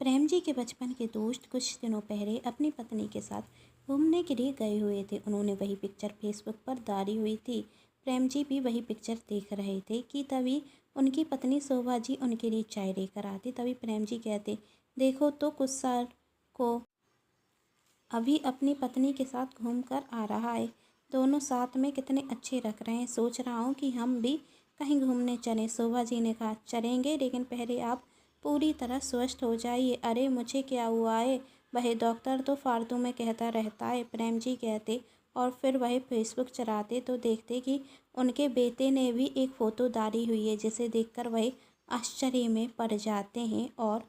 प्रेम जी के बचपन के दोस्त कुछ दिनों पहले अपनी पत्नी के साथ घूमने के लिए गए हुए थे। उन्होंने वही पिक्चर फेसबुक पर डाली हुई थी। प्रेम जी भी वही पिक्चर देख रहे थे कि तभी उनकी पत्नी शोभा जी उनके लिए चाय लेकर आती। तभी प्रेम जी कहते, देखो तो कुसार को अभी अपनी पत्नी के साथ घूम कर आ रहा है। दोनों साथ में कितने अच्छे रख रहे हैं। सोच रहा हूँ कि हम भी कहीं घूमने चलें। शोभा जी ने कहा, चलेंगे, लेकिन पहले आप पूरी तरह स्वस्थ हो जाइए। अरे मुझे क्या हुआ है, वह डॉक्टर तो फालतू में कहता रहता है। प्रेम जी कहते और फिर वह फेसबुक चलाते तो देखते कि उनके बेटे ने भी एक फ़ोटो डाली हुई है, जिसे देखकर वह आश्चर्य में पड़ जाते हैं और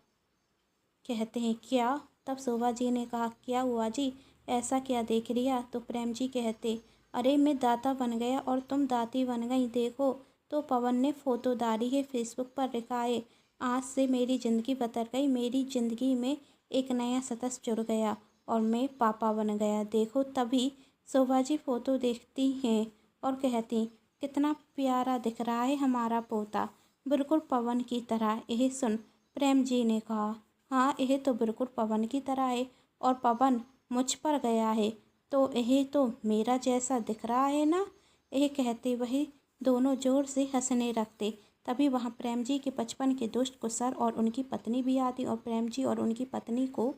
कहते हैं, क्या? तब शोभा जी ने कहा, क्या हुआ जी, ऐसा क्या देख लिया? तो प्रेम जी कहते, अरे मैं दाता बन गया और तुम दाती बन गई। देखो तो पवन ने फ़ोटो डाली है, फेसबुक पर लिखा है, आज से मेरी ज़िंदगी बदल गई। मेरी ज़िंदगी में एक नया सदस्य जुड़ गया और मैं पापा बन गया। देखो। तभी शोभा जी फ़ोटो देखती हैं और कहती, कितना प्यारा दिख रहा है हमारा पोता, बिल्कुल पवन की तरह। यह सुन प्रेम जी ने कहा, हाँ यह तो बिल्कुल पवन की तरह है और पवन मुझ पर गया है तो यह तो मेरा जैसा दिख रहा है ना। यह कहते वही दोनों जोर से हंसने लगते। तभी वहाँ प्रेम जी के बचपन के दोस्त कुशल और उनकी पत्नी भी आती और प्रेम जी और उनकी पत्नी को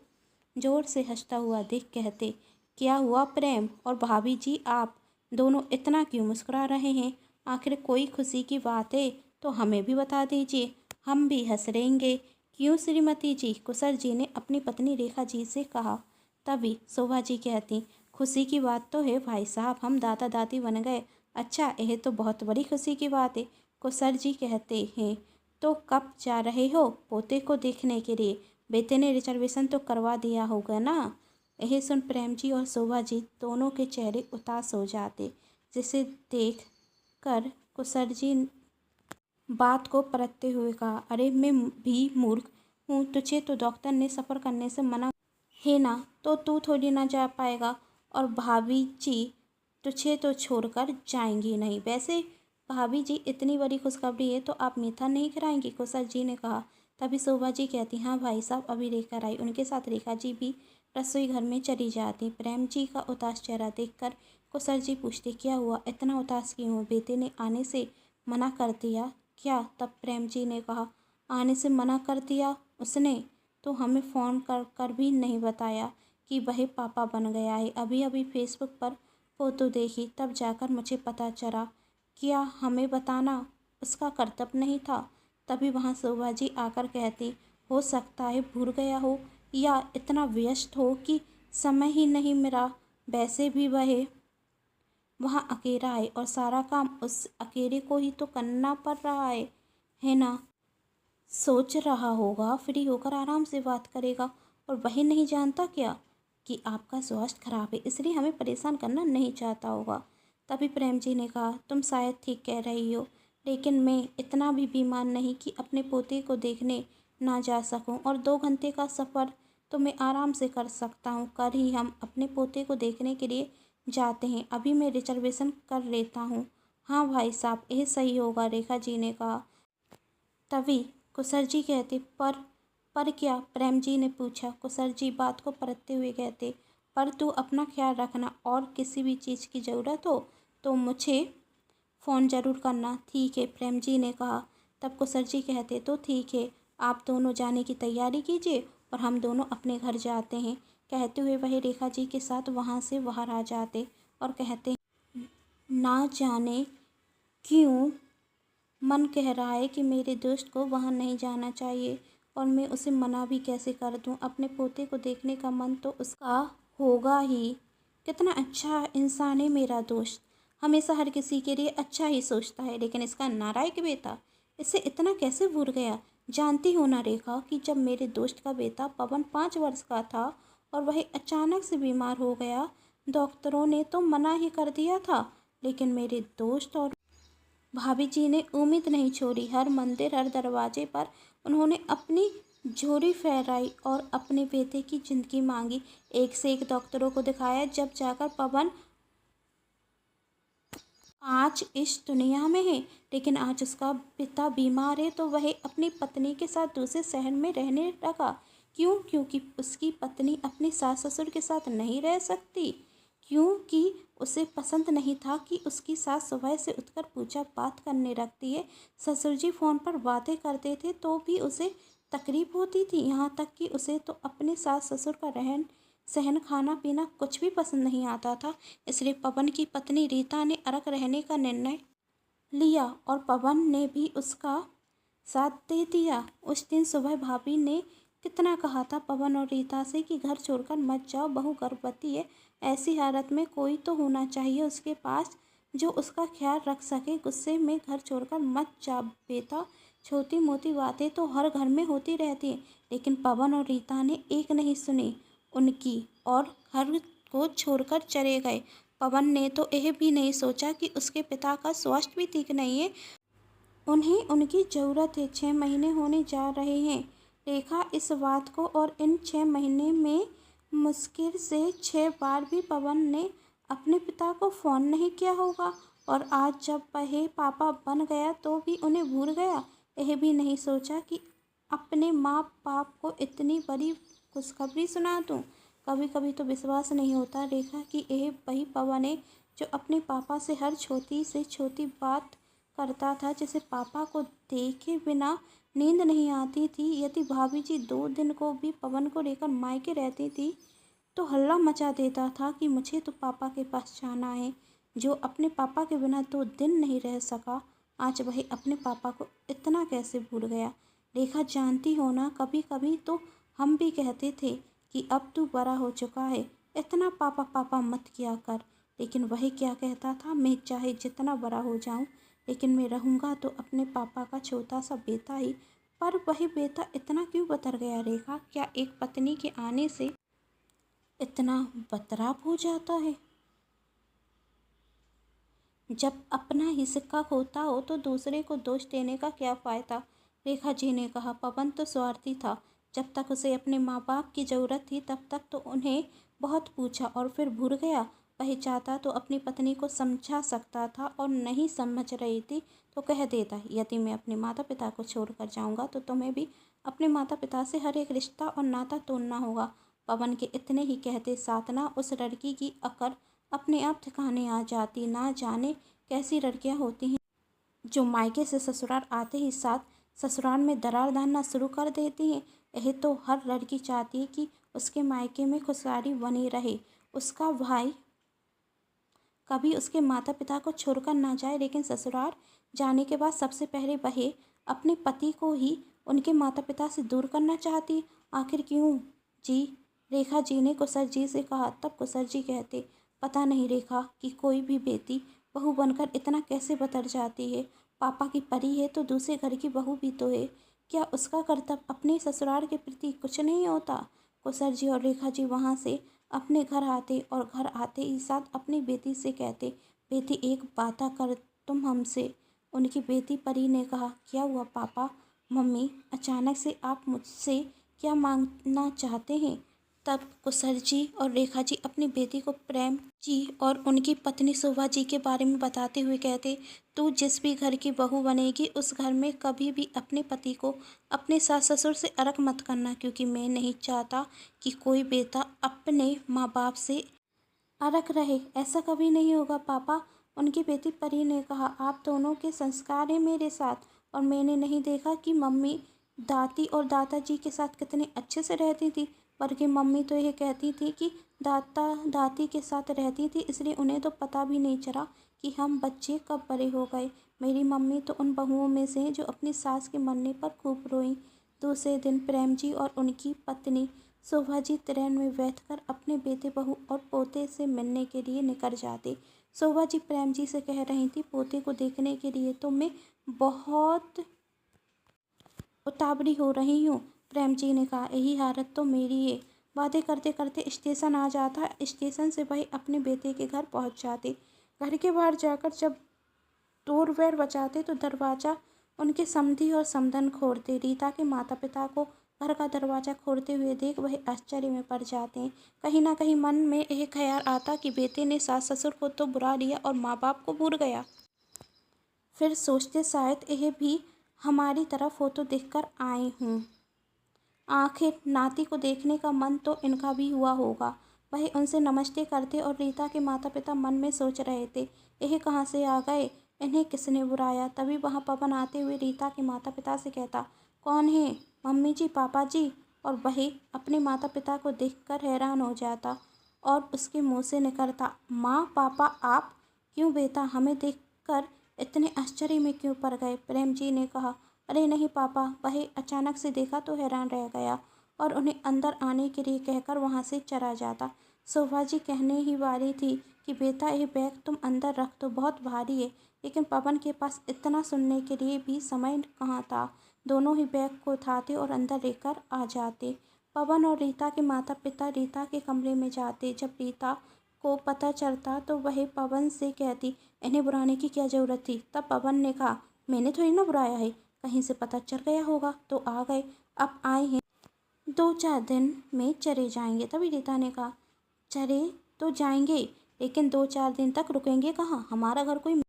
जोर से हंसता हुआ देख कहते, क्या हुआ प्रेम और भाभी जी, आप दोनों इतना क्यों मुस्कुरा रहे हैं? आखिर कोई खुशी की बात है तो हमें भी बता दीजिए, हम भी हंस लेंगे। क्यों श्रीमती जी? कुशल जी ने अपनी पत्नी रेखा जी से कहा। तभी शोभा जी कहती, खुशी की बात तो है भाई साहब, हम दादा दादी बन गए। अच्छा, यह तो बहुत बड़ी खुशी की बात है। कुशल जी कहते हैं, तो कब जा रहे हो पोते को देखने के लिए? बेटे ने रिजर्वेशन तो करवा दिया होगा ना। यह सुन प्रेम जी और शोभा जी दोनों के चेहरे उदास हो जाते, जिसे देख कर कुशल जी बात को परतते हुए कहा, अरे मैं भी मूर्ख हूँ, तुझे तो डॉक्टर ने सफ़र करने से मना है ना, तो तू थोड़ी ना जा पाएगा। और भाभी जी तुझे तो छोड़कर जाएंगी नहीं। वैसे भाभी जी, इतनी बड़ी खुशखबरी है तो आप मीठा नहीं खिलाएंगी? कुशल जी ने कहा। तभी शोभा जी कहती, हाँ भाई साहब अभी लेकर आई। उनके साथ रेखा जी भी रसोई घर में चली जाती। प्रेम जी का उदास चेहरा देखकर कुशल जी पूछते, क्या हुआ, इतना उदास क्यों हो? बेटे ने आने से मना कर दिया क्या? तब प्रेम जी ने कहा, आने से मना कर दिया उसने तो हमें फ़ोन कर कर भी नहीं बताया कि वह पापा बन गया है। अभी अभी फेसबुक पर फ़ोटो देखी तब जाकर मुझे पता चला। क्या हमें बताना उसका कर्तव्य नहीं था? तभी वहाँ शोभा जी आकर कहती, हो सकता है भूल गया हो या इतना व्यस्त हो कि समय ही नहीं मिला। वैसे भी वह वहाँ अकेला है और सारा काम उस अकेले को ही तो करना पड़ रहा है ना। सोच रहा होगा फ्री होकर आराम से बात करेगा और वही नहीं जानता क्या कि आपका स्वास्थ्य खराब है, इसलिए हमें परेशान करना नहीं चाहता होगा। तभी प्रेम जी ने कहा, तुम शायद ठीक कह रही हो, लेकिन मैं इतना भी बीमार नहीं कि अपने पोते को देखने ना जा सकूं और 2 घंटे का सफ़र तो मैं आराम से कर सकता हूं। कल ही हम अपने पोते को देखने के लिए जाते हैं। अभी मैं रिजर्वेशन कर लेता हूँ। हाँ भाई साहब, यह सही होगा, रेखा जी ने कहा। तभी कुशल जी कहते, पर क्या? प्रेम जी ने पूछा। कुशल जी बात को परतते हुए कहते, पर तू अपना ख्याल रखना और किसी भी चीज़ की ज़रूरत हो तो मुझे फ़ोन ज़रूर करना। ठीक है, प्रेम जी ने कहा। तब कुशल जी कहते, तो ठीक है, आप दोनों जाने की तैयारी कीजिए और हम दोनों अपने घर जाते हैं। कहते हुए वही रेखा जी के साथ वहाँ से बाहर आ जाते और कहते, ना जाने क्यों मन कह रहा है कि मेरे दोस्त को वहाँ नहीं जाना चाहिए और मैं उसे मना भी कैसे कर दूँ। अपने पोते को देखने का मन तो उसका होगा ही। कितना अच्छा इंसान है मेरा दोस्त, हमेशा हर किसी के लिए अच्छा ही सोचता है, लेकिन इसका नालायक बेटा इसे इतना कैसे भूल गया। जानती हो ना रेखा कि जब मेरे दोस्त का बेटा पवन 5 वर्ष का था और वह अचानक से बीमार हो गया, डॉक्टरों ने तो मना ही कर दिया था, लेकिन मेरे दोस्त और भाभी जी ने उम्मीद नहीं छोड़ी। हर मंदिर, हर दरवाजे पर उन्होंने अपनी झोली फहराई और अपने बेटे की ज़िंदगी मांगी। एक से एक डॉक्टरों को दिखाया, जब जाकर पवन आज इस दुनिया में है। लेकिन आज उसका पिता बीमार है तो वह अपनी पत्नी के साथ दूसरे शहर में रहने लगा। क्यों? क्योंकि उसकी पत्नी अपने सास ससुर के साथ नहीं रह सकती, क्योंकि उसे पसंद नहीं था कि उसकी सास सुबह से उठकर पूजा पाठ करने लगती है। ससुर जी फ़ोन पर बातें करते थे तो भी उसे तकलीफ होती थी, यहाँ तक कि उसे तो अपने सास ससुर का रहन सहन, खाना पीना कुछ भी पसंद नहीं आता था। इसलिए पवन की पत्नी रीता ने अलग रहने का निर्णय लिया और पवन ने भी उसका साथ दे दिया। उस दिन सुबह भाभी ने कितना कहा था पवन और रीता से कि घर छोड़कर मत जाओ, बहू गर्भवती है, ऐसी हालत में कोई तो होना चाहिए उसके पास जो उसका ख्याल रख सके। गुस्से में घर छोड़कर मत जा बेटा, छोटी मोटी बातें तो हर घर में होती रहती हैं। लेकिन पवन और रीता ने एक नहीं सुनी उनकी और घर को छोड़कर चले गए। पवन ने तो यह भी नहीं सोचा कि उसके पिता का स्वास्थ्य भी ठीक नहीं है, उन्हें उनकी ज़रूरत है। 6 महीने होने जा रहे हैं रेखा इस बात को, और इन 6 महीने में मुश्किल से 6 बार भी पवन ने अपने पिता को फ़ोन नहीं किया होगा। और आज जब वह पापा बन गया तो भी उन्हें भूल गया। यह भी नहीं सोचा कि अपने माँ बाप को इतनी बड़ी खुशखबरी सुना दूँ। कभी कभी तो विश्वास नहीं होता रेखा कि यह वही पवन है जो अपने पापा से हर छोटी से छोटी बात करता था, जिसे पापा को देखे बिना नींद नहीं आती थी। यदि भाभी जी 2 दिन को भी पवन को लेकर मायके रहती थी तो हल्ला मचा देता था कि मुझे तो पापा के पास जाना है। जो अपने पापा के बिना 2 दिन नहीं रह सका, आज वह अपने पापा को इतना कैसे भूल गया। रेखा जानती हो ना, कभी कभी तो हम भी कहते थे कि अब तू बड़ा हो चुका है, इतना पापा पापा मत किया कर। लेकिन वह क्या कहता था, मैं चाहे जितना बड़ा हो जाऊं, लेकिन मैं रहूँगा तो अपने पापा का छोटा सा बेटा ही। पर वही बेटा इतना क्यों बदल गया रेखा? क्या एक पत्नी के आने से इतना बदलाव हो जाता है? जब अपना ही सिक्का खोता हो तो दूसरे को दोष देने का क्या फ़ायदा? रेखा जी ने कहा। पवन तो स्वार्थी था। जब तक उसे अपने माँ बाप की ज़रूरत थी तब तक तो उन्हें बहुत पूछा और फिर भूल गया। वह चाहता तो अपनी पत्नी को समझा सकता था और नहीं समझ रही थी तो कह देता, यदि मैं अपने माता पिता को छोड़कर जाऊंगा तो तुम्हें भी अपने माता पिता से हर एक रिश्ता और नाता तोड़ना होगा। पवन के इतने ही कहते साथ ना उस लड़की की अकड़ अपने आप ठिकाने आ जाती। ना जाने कैसी लड़कियां होती हैं जो मायके से ससुराल आते ही साथ ससुराल में दरार डालना शुरू कर देती हैं। यह तो हर लड़की चाहती है कि उसके मायके में खुशहाली बनी रहे, उसका भाई कभी उसके माता पिता को छोड़कर ना जाए। लेकिन ससुराल जाने के बाद सबसे पहले वह अपने पति को ही उनके माता पिता से दूर करना चाहती। आखिर क्यों जी? रेखा जी ने कुसर जी से कहा। तब कुसर जी कहते, पता नहीं रेखा कि कोई भी बेटी बहू बनकर इतना कैसे बदल जाती है। पापा की परी है तो दूसरे घर की बहू भी तो है, क्या उसका कर्तव्य अपने ससुराल के प्रति कुछ नहीं होता? कुसर जी और रेखा जी वहाँ से अपने घर आते और घर आते ही साथ अपनी बेटी से कहते, बेटी एक बात कर तुम हमसे। उनकी बेटी परी ने कहा, क्या हुआ पापा मम्मी, अचानक से आप मुझसे क्या मांगना चाहते हैं? तब कुसर जी और रेखा जी अपनी बेटी को प्रेम जी और उनकी पत्नी शोभा जी के बारे में बताते हुए कहते, तू जिस भी घर की बहू बनेगी उस घर में कभी भी अपने पति को अपने सास ससुर से अलग मत करना, क्योंकि मैं नहीं चाहता कि कोई बेटा अपने माँ बाप से अलग रहे। ऐसा कभी नहीं होगा पापा, उनकी बेटी परी ने कहा। आप दोनों के संस्कार हैं मेरे साथ, और मैंने नहीं देखा कि मम्मी दादी और दादाजी के साथ कितने अच्छे से रहती थी, बल्कि मम्मी तो यह कहती थी कि दादा दादी के साथ रहती थी, इसलिए उन्हें तो पता भी नहीं चला कि हम बच्चे कब बड़े हो गए। मेरी मम्मी तो उन बहुओं में से हैं जो अपनी सास के मरने पर खूब रोईं। दूसरे दिन प्रेम जी और उनकी पत्नी शोभा जी ट्रेन में बैठकर अपने बेटे बहू और पोते से मिलने के लिए निकल जाते। शोभा जी प्रेम जी से कह रही थी, पोते को देखने के लिए तो मैं बहुत उतावली हो रही हूँ। प्रेम जी ने कहा, यही हालत तो मेरी है। बातें करते करते स्टेशन आ जाता। स्टेशन से वह अपने बेटे के घर पहुँच जाते। घर के बाहर जाकर जब डोरबेल बजाते तो दरवाज़ा उनके समधी और समधन खोलते। रीता के माता पिता को घर का दरवाज़ा खोलते हुए देख वह आश्चर्य में पड़ जाते हैं। कहीं ना कहीं मन में यह ख्याल आता कि बेटे ने सास ससुर को तो बुला लिया और माँ बाप को भूल गया। फिर सोचते शायद यह भी हमारी तरफ हो तो देखकर आए हूँ। आखिर नाती को देखने का मन तो इनका भी हुआ होगा। वही उनसे नमस्ते करते और रीता के माता पिता मन में सोच रहे थे, यह कहाँ से आ गए, इन्हें किसने बुलाया। तभी वहाँ पवन आते हुए रीता के माता पिता से कहता, कौन है? मम्मी जी, पापा जी। और वही अपने माता पिता को देखकर हैरान हो जाता और उसके मुंह से निकलता, माँ पापा आप? क्यों बेटा, हमें देखकर इतने आश्चर्य में क्यों पड़ गए? प्रेम जी ने कहा, अरे नहीं पापा, वही अचानक से देखा तो हैरान रह गया और उन्हें अंदर आने के लिए कहकर वहाँ से चला जाता। शोभा जी कहने ही वाली थी कि बेटा ये बैग तुम अंदर रख दो, बहुत भारी है, लेकिन पवन के पास इतना सुनने के लिए भी समय कहाँ था। दोनों ही बैग को उठाते और अंदर लेकर आ जाते। पवन और रीता के माता पिता रीता के कमरे में जाते। जब रीता को पता चलता तो वह पवन से कहती, इन्हें बुलाने की क्या ज़रूरत थी? तब पवन ने कहा, मैंने थोड़ी ना बुलाया है, कहीं से पता चल गया होगा तो आ गए, अब आए हैं 2-4 दिन में चले जाएंगे। तभी रीता ने कहा, चले तो जाएंगे लेकिन 2-4 दिन तक रुकेंगे कहाँ? हमारा घर कोई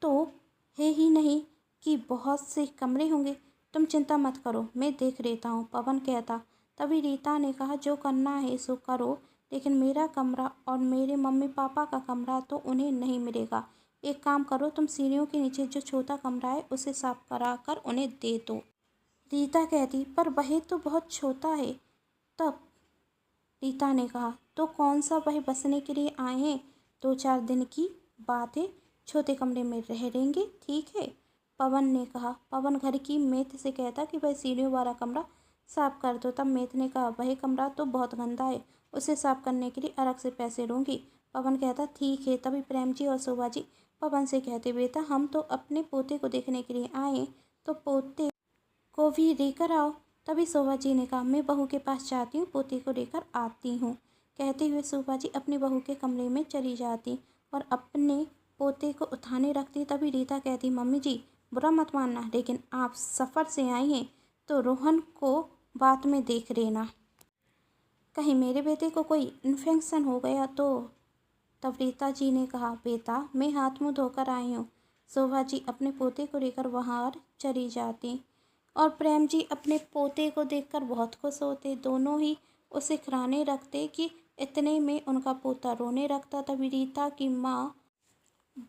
तो है ही नहीं कि बहुत से कमरे होंगे। तुम चिंता मत करो, मैं देख लेता हूँ, पवन कहता। तभी रीता ने कहा, जो करना है सो करो, लेकिन मेरा कमरा और मेरे मम्मी पापा का कमरा तो उन्हें नहीं मिलेगा। एक काम करो, तुम सीढ़ियों के नीचे जो छोटा कमरा है उसे साफ करा कर उन्हें दे दो। रीता कहती, पर वह तो बहुत छोटा है। तब रीता ने कहा, तो कौन सा वह बसने के लिए आए हैं? 2-4 दिन की बात है, छोटे कमरे में रह लेंगे, ठीक है, पवन ने कहा। पवन घर की मेत से कहता कि वह सीढ़ियों वाला कमरा साफ कर दो। तब मेत ने कहा, वह कमरा तो बहुत गंदा है, उसे साफ करने के लिए अलग से पैसे लूँगी। पवन कहता, ठीक है। तभी प्रेम जी और शोभा जी पवन से कहते, बेटा हम तो अपने पोते को देखने के लिए आए हैं, तो पोते को भी लेकर आओ। तभी शोभा जी ने कहा, मैं बहू के पास जाती हूँ, पोते को लेकर आती हूँ। कहते हुए शोभा जी अपनी बहू के कमरे में चली जाती और अपने पोते को उठाने रखती। तभी रीता कहती, मम्मी जी बुरा मत मानना, लेकिन आप सफ़र से आई हैं तो रोहन को बात में देख लेना, कहीं मेरे बेटे को कोई इन्फेक्शन हो गया तो। तब रीता जी ने कहा, बेटा मैं हाथ मुँह धोकर आई हूँ। शोभा जी अपने पोते को लेकर वहाँ चली जाती और प्रेम जी अपने पोते को देखकर बहुत खुश होते। दोनों ही उसे खिलाने रखते कि इतने में उनका पोता रोने लगता। तभी रीता की माँ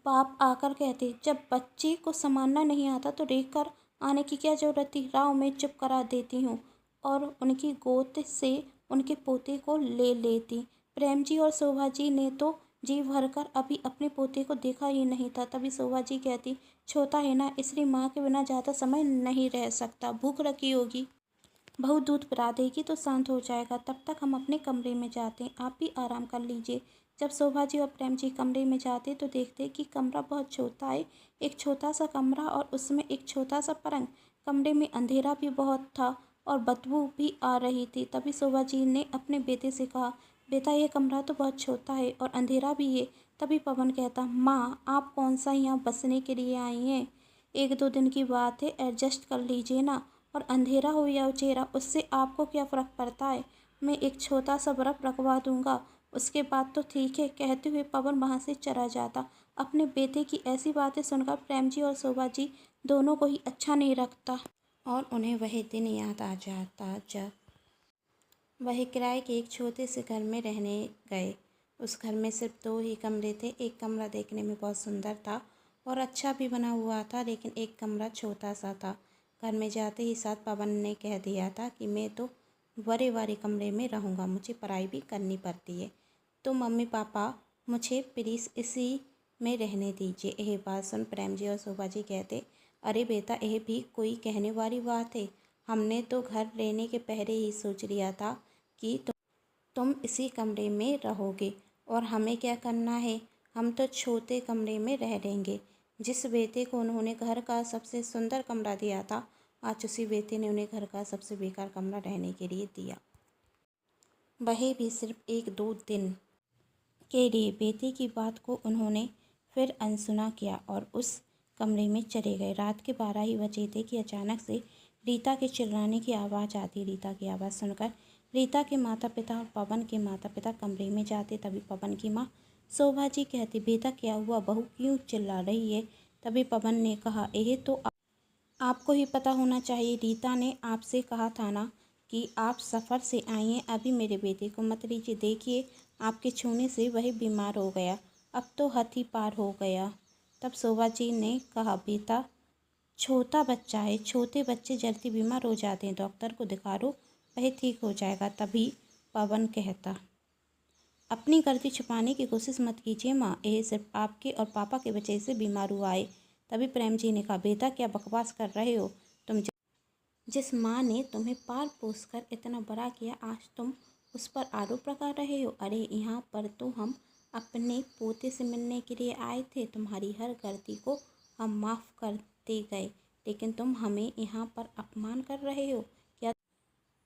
बाप आकर कहते, जब बच्चे को संभालना नहीं आता तो लेकर आने की क्या ज़रूरत थी, राव मैं चुप करा देती हूँ, और उनकी गोद से उनके पोते को ले लेती। प्रेम जी और शोभा जी ने तो जी भरकर अभी अपने पोते को देखा ही नहीं था। तभी शोभा जी कहती, छोटा है ना, इसलिए माँ के बिना ज़्यादा समय नहीं रह सकता, भूख लगी होगी, बहू दूध पिला देगी तो शांत हो जाएगा, तब तक हम अपने कमरे में जाते हैं, आप भी आराम कर लीजिए। जब शोभा जी और प्रेम जी कमरे में जाते तो देखते कि कमरा बहुत छोटा है, एक छोटा सा कमरा और उसमें एक छोटा सा पलंग। कमरे में अंधेरा भी बहुत था और बदबू भी आ रही थी। तभी शोभा जी ने अपने बेटे से कहा, बेटा ये कमरा तो बहुत छोटा है और अंधेरा भी है। तभी पवन कहता, माँ आप कौन सा यहाँ बसने के लिए आई हैं, 1-2 दिन की बात है, एडजस्ट कर लीजिए ना, और अंधेरा हो या उचेरा उससे आपको क्या फ़र्क पड़ता है, मैं एक छोटा सा बर्फ़ रखवा दूंगा, उसके बाद तो ठीक है। कहते हुए पवन वहाँ से चला जाता। अपने बेटे की ऐसी बातें सुनकर प्रेम जी और शोभा जी दोनों को ही अच्छा नहीं लगता और उन्हें वह दिन याद आ जाता जब वह किराए के एक छोटे से घर में रहने गए। उस घर में सिर्फ 2 ही कमरे थे। एक कमरा देखने में बहुत सुंदर था और अच्छा भी बना हुआ था, लेकिन एक कमरा छोटा सा था। घर में जाते ही साथ पवन ने कह दिया था कि मैं तो बड़े वाले कमरे में रहूँगा, मुझे पढ़ाई भी करनी पड़ती है, तो मम्मी पापा मुझे प्लीज़ इसी में रहने दीजिए। यह बात सुन प्रेम जी और शोभा जी कहते, अरे बेटा यह भी कोई कहने वाली बात है, हमने तो घर लेने के पहले ही सोच लिया था कि तुम इसी कमरे में रहोगे और हमें क्या करना है, हम तो छोटे कमरे में रह लेंगे। जिस बेटे को उन्होंने घर का सबसे सुंदर कमरा दिया था, आज उसी बेटे ने उन्हें घर का सबसे बेकार कमरा रहने के लिए दिया, वह भी सिर्फ 1-2 दिन के लिए। बेटे की बात को उन्होंने फिर अनसुना किया और उस कमरे में चले गए। रात के 12 ही बजे थे कि अचानक से रीता के चिल्लाने की आवाज़ आती। रीता की आवाज़ सुनकर रीता के माता पिता और पवन के माता पिता कमरे में जाते। तभी पवन की माँ शोभा जी कहती, बेटा क्या हुआ, बहू क्यों चिल्ला रही है? तभी पवन ने कहा, यह तो आपको ही पता होना चाहिए, रीता ने आपसे कहा था ना कि आप सफ़र से आई हैं, अभी मेरे बेटे को मत लीजिए। देखिए, आपके छूने से वही बीमार हो गया, अब तो हद ही पार हो गया। तब शोभा जी ने कहा, बेटा छोटा बच्चा है, छोटे बच्चे जल्दी बीमार हो जाते हैं, डॉक्टर को दिखा लो, वह ठीक हो जाएगा। तभी पवन कहता, अपनी गलती छुपाने की कोशिश मत कीजिए माँ, यह सिर्फ आपके और पापा की वजह से बीमार हुआ है। तभी प्रेम जी ने कहा, बेटा क्या बकवास कर रहे हो तुम? जिस माँ ने तुम्हें पाल पोस कर इतना बड़ा किया, आज तुम उस पर आरोप लगा रहे हो। अरे यहाँ पर तो हम अपने पोते से मिलने के लिए आए थे, तुम्हारी हर गलती को हम माफ़ करते गए, लेकिन तुम हमें यहाँ पर अपमान कर रहे हो। क्या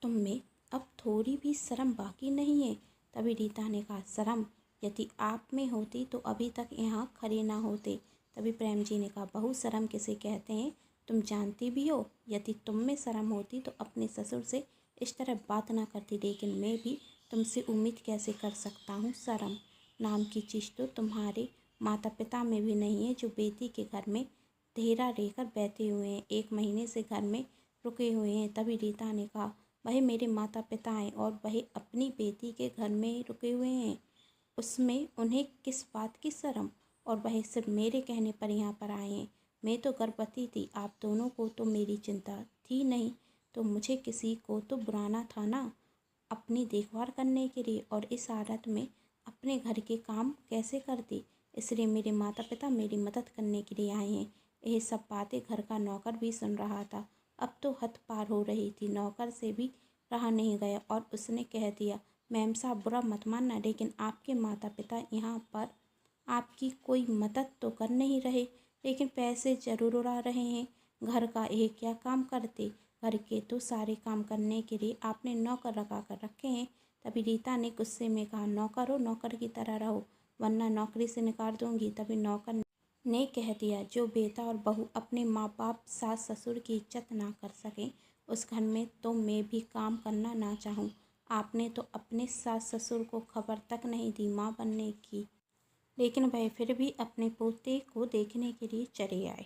तुम में अब थोड़ी भी शर्म बाकी नहीं है? तभी रीता ने कहा, शर्म यदि आप में होती तो अभी तक यहाँ खड़े ना होते। तभी प्रेम जी ने कहा, बहू शर्म किसे कहते हैं तुम जानती भी हो? यदि तुम में शर्म होती तो अपने ससुर से इस तरह बात ना करती, लेकिन मैं भी तुमसे उम्मीद कैसे कर सकता हूँ? शर्म नाम की चीज़ तो तुम्हारे माता पिता में भी नहीं है, जो बेटी के घर में धेरा लेकर बैठे हुए हैं, 1 महीने से घर में रुके हुए हैं। तभी रीता ने कहा, वह मेरे माता पिता हैं और वह अपनी बेटी के घर में रुके हुए हैं, उसमें उन्हें किस बात की शर्म? और वह सिर्फ मेरे कहने पर यहाँ पर आए हैं। मैं तो गर्भवती थी, आप दोनों को तो मेरी चिंता थी नहीं, तो मुझे किसी को तो बुलाना था ना अपनी देखभाल करने के लिए, और इस हालत में अपने घर के काम कैसे करती? इसलिए मेरे माता पिता मेरी मदद करने के लिए आए हैं। यह सब बातें घर का नौकर भी सुन रहा था। अब तो हद पार हो रही थी, नौकर से भी रहा नहीं गया और उसने कह दिया, मैम साहब बुरा मत मानना, लेकिन आपके माता पिता यहाँ पर आपकी कोई मदद तो कर नहीं रहे, लेकिन पैसे ज़रूर उड़ा रहे हैं। घर का एक क्या काम करते? घर के तो सारे काम करने के लिए आपने नौकर लगा कर रखे हैं। तभी रीता ने गुस्से में कहा, नौकर हो नौकर की तरह रहो, वरना नौकरी से निकाल दूंगी। तभी नौकर ने कह दिया, जो बेटा और बहू अपने माँ बाप सास ससुर की इज्जत ना कर सकें, उस घर में तो मैं भी काम करना ना चाहूँ। आपने तो अपने सास ससुर को खबर तक नहीं दी माँ बनने की, लेकिन वह फिर भी अपने पोते को देखने के लिए चले आए।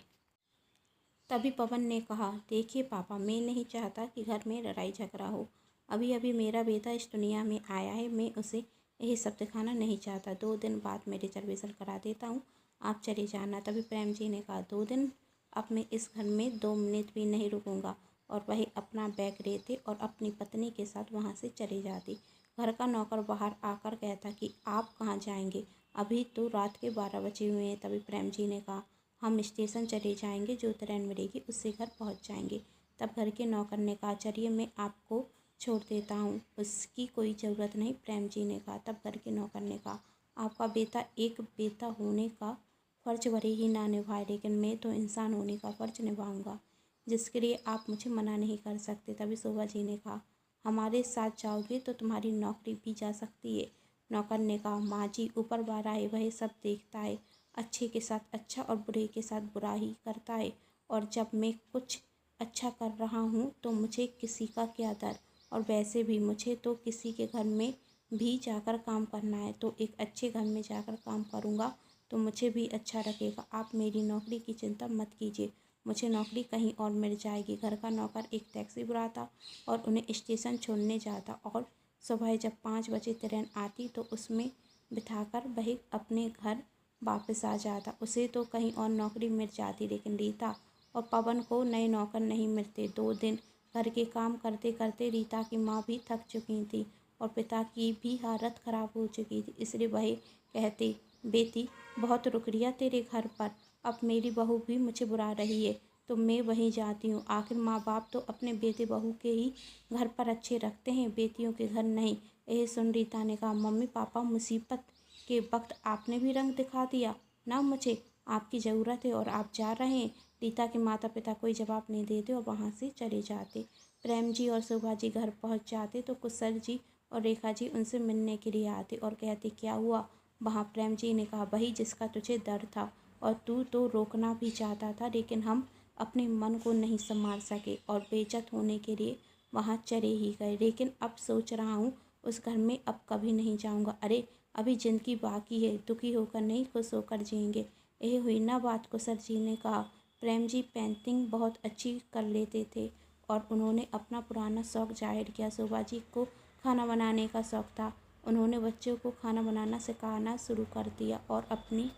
तभी पवन ने कहा, देखिए पापा, मैं नहीं चाहता कि घर में लड़ाई झगड़ा हो। अभी अभी मेरा बेटा इस दुनिया में आया है, मैं उसे यही सब दिखाना नहीं चाहता। 2 दिन बाद मैं रिजर्वेशन करा देता हूँ, आप चले जाना। तभी प्रेम जी ने कहा, 2 दिन? अब मैं इस घर में 2 मिनट भी नहीं रुकूंगा। और वही अपना बैग लेते और अपनी पत्नी के साथ वहाँ से चले जाते। घर का नौकर बाहर आकर कहता कि आप कहाँ जाएंगे, अभी तो रात के 12 बजे हुए हैं। तभी प्रेम जी ने कहा, हम स्टेशन चले जाएंगे, जो ट्रेन मिलेगी उससे घर पहुंच जाएंगे। तब घर के नौकर ने कहा, चलिए मैं आपको छोड़ देता हूं, उसकी कोई ज़रूरत नहीं। प्रेम जी ने कहा। तब घर के नौकर ने कहा, आपका बेटा एक बेटा होने का फ़र्ज भले ही ना निभाए, लेकिन मैं तो इंसान होने का फ़र्ज निभाऊंगा, जिसके लिए आप मुझे मना नहीं कर सकते। तभी शोभा जी ने कहा, हमारे साथ जाओगे तो तुम्हारी नौकरी भी जा सकती है। नौकर ने कहा, माँ जी ऊपर वाला है, वह सब देखता है, अच्छे के साथ अच्छा और बुरे के साथ बुरा ही करता है, और जब मैं कुछ अच्छा कर रहा हूँ तो मुझे किसी का क्या डर, और वैसे भी मुझे तो किसी के घर में भी जाकर काम करना है, तो एक अच्छे घर में जाकर काम करूँगा तो मुझे भी अच्छा लगेगा। आप मेरी नौकरी की चिंता मत कीजिए, मुझे नौकरी कहीं और मिल जाएगी। घर का नौकर एक टैक्सी बुलाता और उन्हें स्टेशन छोड़ने जाता, और सुबह जब 5 बजे ट्रेन आती तो उसमें बिठाकर वह अपने घर वापस आ जाता। उसे तो कहीं और नौकरी मिल जाती, लेकिन रीता और पवन को नए नौकर नहीं मिलते। 2 दिन घर के काम करते करते रीता की माँ भी थक चुकी थी और पिता की भी हालत ख़राब हो चुकी थी, इसलिए वह कहते, बेटी बहुत रुक तेरे घर पर, अब मेरी बहू भी मुझे बुला रही है तो मैं वहीं जाती हूँ। आखिर माँ बाप तो अपने बेटे बहू के ही घर पर अच्छे रखते हैं, बेटियों के घर नहीं। यह सुन रीता ने कहा, मम्मी पापा, मुसीबत के वक्त आपने भी रंग दिखा दिया ना, मुझे आपकी ज़रूरत है और आप जा रहे हैं। रीता के माता पिता कोई जवाब नहीं देते और वहाँ से चले जाते। प्रेम जी और शोभा जी घर पहुँच जाते तो कुशल जी और रेखा जी उनसे मिलने के लिए आते और कहते, क्या हुआ वहाँ? प्रेम जी ने कहा, वही जिसका तुझे डर था, और तू तो रोकना भी चाहता था, लेकिन हम अपने मन को नहीं संभाल सके और बेइज्जत होने के लिए वहाँ चले ही गए। लेकिन अब सोच रहा हूँ उस घर में अब कभी नहीं जाऊँगा। अरे अभी ज़िंदगी बाकी है, दुखी होकर नहीं खुश होकर जिएंगे। यह हुई ना बात, कुशल जी ने कहा। प्रेम जी पेंटिंग बहुत अच्छी कर लेते थे और उन्होंने अपना पुराना शौक़ जाहिर किया। शोभा जी को खाना बनाने का शौक़ था। उन्होंने बच्चों को खाना बनाना सिखाना शुरू कर दिया और अपनी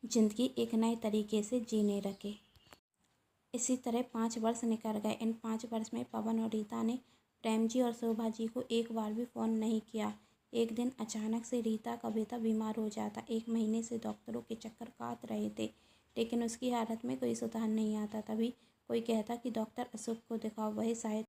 ज़िंदगी एक नए तरीके से जीने लगे। इसी तरह 5 वर्ष निकल गए। इन 5 वर्ष में पवन और रीता ने प्रेम जी और शोभा जी को एक बार भी फ़ोन नहीं किया। एक दिन अचानक से रीता का बेटा बीमार हो जाता। 1 महीने से डॉक्टरों के चक्कर काट रहे थे, लेकिन उसकी हालत में कोई सुधार नहीं आता। तभी कोई कहता कि डॉक्टर अशोक को दिखाओ, वही शायद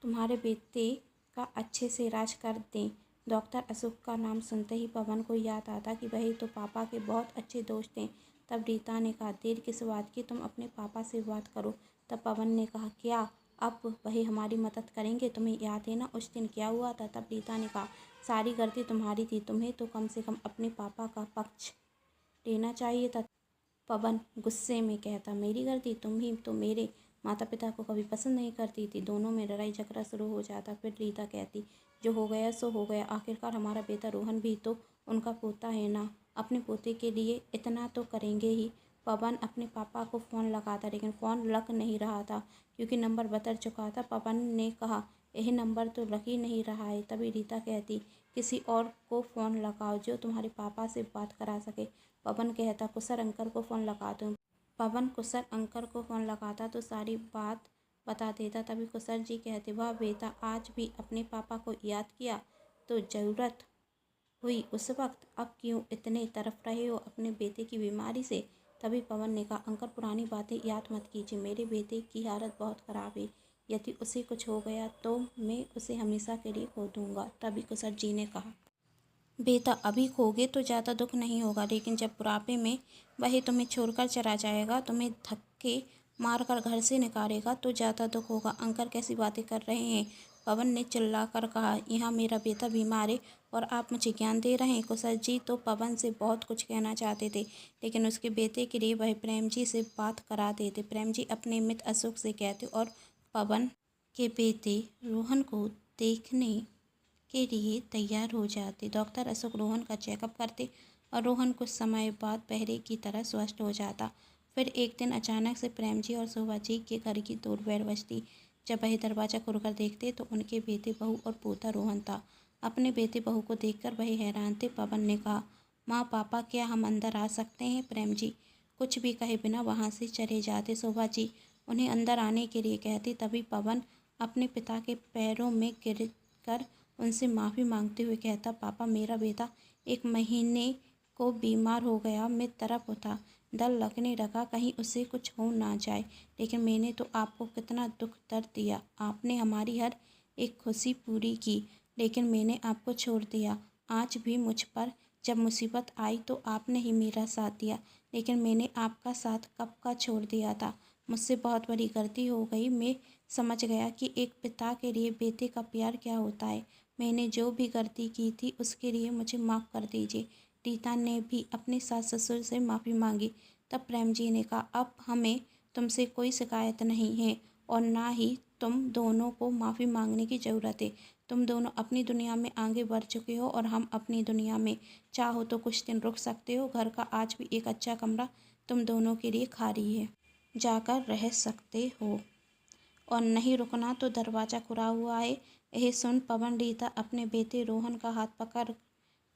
तुम्हारे बेटे का अच्छे से इलाज कर दें। डॉक्टर अशोक का नाम सुनते ही पवन को याद आता कि वही तो पापा के बहुत अच्छे दोस्त हैं। तब रीता ने कहा, देर किस बात की, तुम अपने पापा से बात करो। तब पवन ने कहा, क्या अब वही हमारी मदद करेंगे? तुम्हें याद है ना उस दिन क्या हुआ था? तब रीता ने कहा, सारी गलती तुम्हारी थी, तुम्हें तो कम से कम अपने पापा का पक्ष लेना चाहिए था। पवन गुस्से में कहता, मेरी गलती? तुम ही तो मेरे माता पिता को कभी पसंद नहीं करती थी। दोनों में लड़ाई झगड़ा शुरू हो जाता। फिर रीता कहती, जो हो गया सो हो गया, आखिरकार हमारा बेटा रोहन भी तो उनका पोता है ना, अपने पोते के लिए इतना तो करेंगे ही। पवन अपने पापा को फ़ोन लगाता, लेकिन फ़ोन लग नहीं रहा था क्योंकि नंबर बदल चुका था। पवन ने कहा, यह नंबर तो लग ही नहीं रहा है। तभी रीता कहती, किसी और को फ़ोन लगाओ जो तुम्हारे पापा से बात करा सके। पवन कहता, कुशल अंकल को फ़ोन लगा दूँ। पवन कुशल अंकल को फ़ोन लगाता तो सारी बात बता देता। तभी कुशल जी कहते, वाह बेटा, आज भी अपने पापा को याद किया। तो ज़रूरत हुई उस वक्त, अब क्यों इतने तड़प रहे हो अपने बेटे की बीमारी से? तभी पवन ने कहा, अंकल पुरानी बातें याद मत कीजिए, मेरे बेटे की हालत बहुत ख़राब है। यदि उसे कुछ हो गया तो मैं उसे हमेशा के लिए खो दूँगा। तभी कुशल जी ने कहा, बेटा अभी खोगे तो ज़्यादा दुख नहीं होगा, लेकिन जब बुढ़ापे में वही तुम्हें छोड़कर चला जाएगा, तुम्हें धक्के मारकर घर से निकालेगा तो ज़्यादा दुख होगा। अंकल कैसी बातें कर रहे हैं? पवन ने चिल्लाकर कहा, यहाँ मेरा बेटा बीमार है और आप मुझे ज्ञान दे रहे हैं। कुशल जी तो पवन से बहुत कुछ कहना चाहते थे, लेकिन उसके बेटे के लिए वह प्रेम जी से बात करा देते। प्रेम जी अपने मित्र अशोक से कहते और पवन के बेटे रोहन को देखने के लिए तैयार हो जाते। डॉक्टर अशोक रोहन का चेकअप करते और रोहन कुछ समय बाद पहले की तरह स्वस्थ हो जाता। फिर एक दिन अचानक से प्रेम जी और शोभा जी के घर की डोरबेल बजती। जब वह दरवाज़ा खोलकर देखते तो उनके बेटे बहू और पोता रोहन था। अपने बेटे बहू को देखकर वह हैरान थे। पवन ने कहा, माँ पापा क्या हम अंदर आ सकते हैं? प्रेम जी कुछ भी कहे बिना वहाँ से चले जाते। शोभा जी उन्हें अंदर आने के लिए कहती। तभी पवन अपने पिता के पैरों में गिर कर उनसे माफ़ी मांगते हुए कहता, पापा मेरा बेटा 1 महीने को बीमार हो गया, मैं तड़प उठा, डर लगने लगा कहीं उसे कुछ हो ना जाए, लेकिन मैंने तो आपको कितना दुख दर्द दिया। आपने हमारी हर एक खुशी पूरी की, लेकिन मैंने आपको छोड़ दिया। आज भी मुझ पर जब मुसीबत आई तो आपने ही मेरा साथ दिया, लेकिन मैंने आपका साथ कब का छोड़ दिया था। मुझसे बहुत बड़ी गलती हो गई। मैं समझ गया कि एक पिता के लिए बेटे का प्यार क्या होता है। मैंने जो भी गलती की थी उसके लिए मुझे माफ़ कर दीजिए। रीता ने भी अपने सास ससुर से माफ़ी मांगी। तब प्रेम जी ने कहा, अब हमें तुमसे कोई शिकायत नहीं है और ना ही तुम दोनों को माफ़ी मांगने की ज़रूरत है। तुम दोनों अपनी दुनिया में आगे बढ़ चुके हो और हम अपनी दुनिया में। चाहो तो कुछ दिन रुक सकते हो। घर का आज भी एक अच्छा कमरा तुम दोनों के लिए खाली है, जाकर रह सकते हो, और नहीं रुकना तो दरवाज़ा खुला हुआ है। यह सुन पवन रीता अपने बेटे रोहन का हाथ पकड़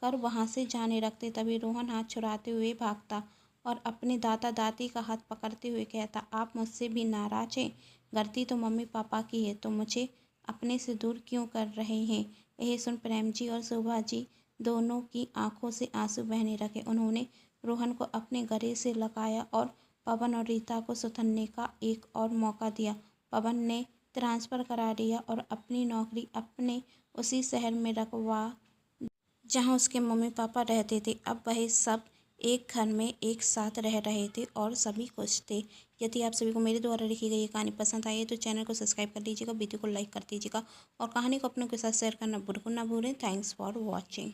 कर वहाँ से जाने लगते। तभी रोहन हाथ छुड़ाते हुए भागता और अपने दादा दादी का हाथ पकड़ते हुए कहता, आप मुझसे भी नाराज़ हैं? गलती तो मम्मी पापा की है, तो मुझे अपने से दूर क्यों कर रहे हैं? यह सुन प्रेम जी और शोभा जी दोनों की आंखों से आंसू बहने लगे। उन्होंने रोहन को अपने गले से लगाया और पवन और रीता को सुधरने का एक और मौका दिया। पवन ने ट्रांसफ़र करा लिया और अपनी नौकरी अपने उसी शहर में रखवा जहाँ उसके मम्मी पापा रहते थे। अब वह सब एक घर में एक साथ रह रहे थे और सभी खुश थे। यदि आप सभी को मेरे द्वारा लिखी गई ये कहानी पसंद आई है तो चैनल को सब्सक्राइब कर लीजिएगा, वीडियो को लाइक कर दीजिएगा और कहानी को अपनों के साथ शेयर करना बिल्कुल ना भूलें। Thanks for watching.